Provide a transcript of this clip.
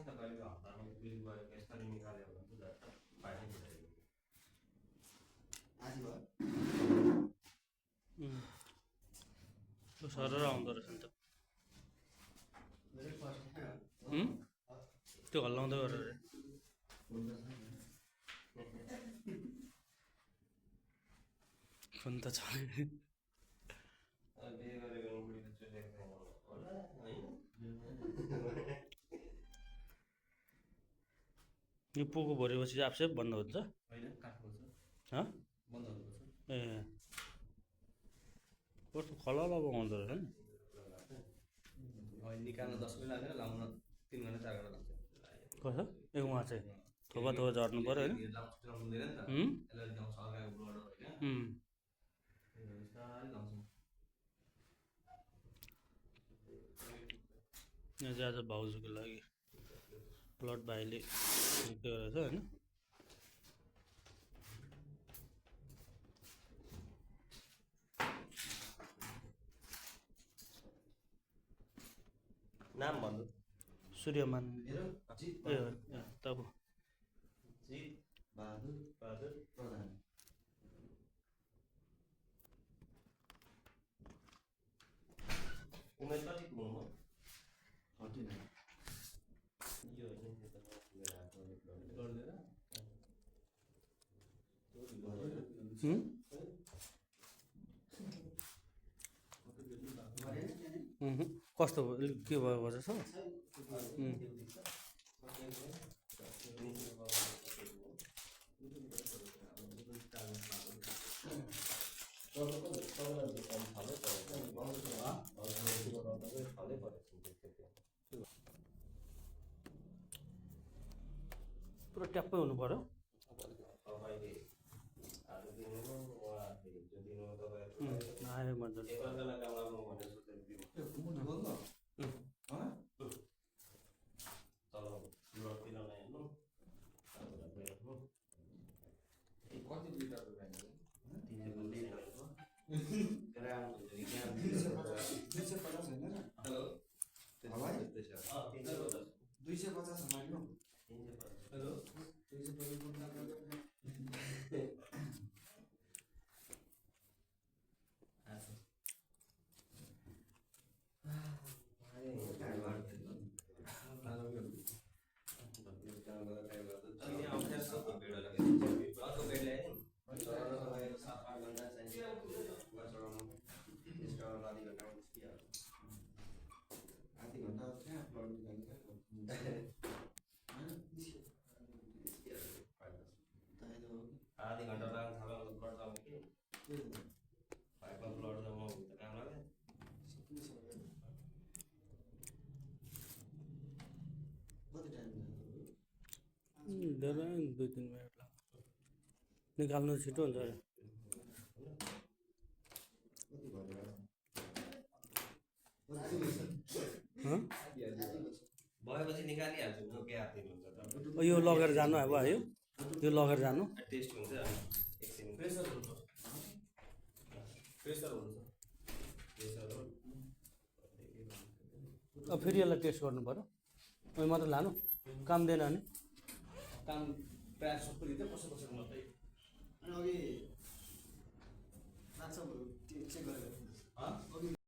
त कहिले हप्तामा बिल गएको यसरी निकाल्यो भने त फाइदा हुँदैन। आज भयो त्यो सरर आउँदो रहेछ नि त। मेरो फर्स्ट त्यो हल्लाउँदै गरेर फोन त छ। बिहे गरेको बुढी त चुलेको होला होइन। यो पोको भरेपछि आफै बन्द हुन्छ होइन काट्नु छ बन्द गर्नुपर्छ। ए कस्तो खलल आउँदो रहेछ नि। अहिले निकाल्न 10 मिनट लाग्दैन, लाउन 3 घन्टा 4 घन्टा लाग्छ। कसो ए उहाँ चाहिँ थोपा थोपा झर्नु पऱ्यो होइन। लाउनु हुँदैन नि त, यसलाई गाउँ सरकारको ब्लड हो होइन। बिस्तारै लाउँछ। यहाँ चाहिँ आज भाउजूको लागि ब्लड भाइले निक्यो रहेछ होइन। नाम भन्नु। सूर्यमान मेरो ए तब जित बहादुर प्रधान। उमेर कति पुग्नु? 49 यो होइन त्यो त मेरो हातमा गर्दैन। कस्तो के भयो बजेछ? पुरा ट्याप्पै हुनु पऱ्यो। आयो मजाले कति लिटरको गाडी हो? 250 होइन र? हेलो 250 लाग्नु। हेलो आधी घन्टा कहाँ ब्लड निकाल्नु? आधी घन्टा लाग्छ थाहा ब्लड जम्ने कि पाइपमा ब्लड जम्मा हुन्छ काम लाग्यो। कति टाइम धेरै 2-3 मिनट लाग्छ निकाल्नु छिटो हुन्छ। भएपछि निकालिहाल्छु म के हातिनु हुन्छ त। यो लगेर जानु अब है यो लगेर जानु टेस्ट हुन्छ एकछिन। प्रेसर हुन्छ प्रेसर हुन्छ प्रेसर हो। अब फेरि यसलाई टेस्ट गर्नु पऱ्यो। उयो मात्र लानु काम दिएन भने काम प्रायः सबै दिन्छ कसो कसो मात्रै। अनि अघि लाग्छ चेक गरेर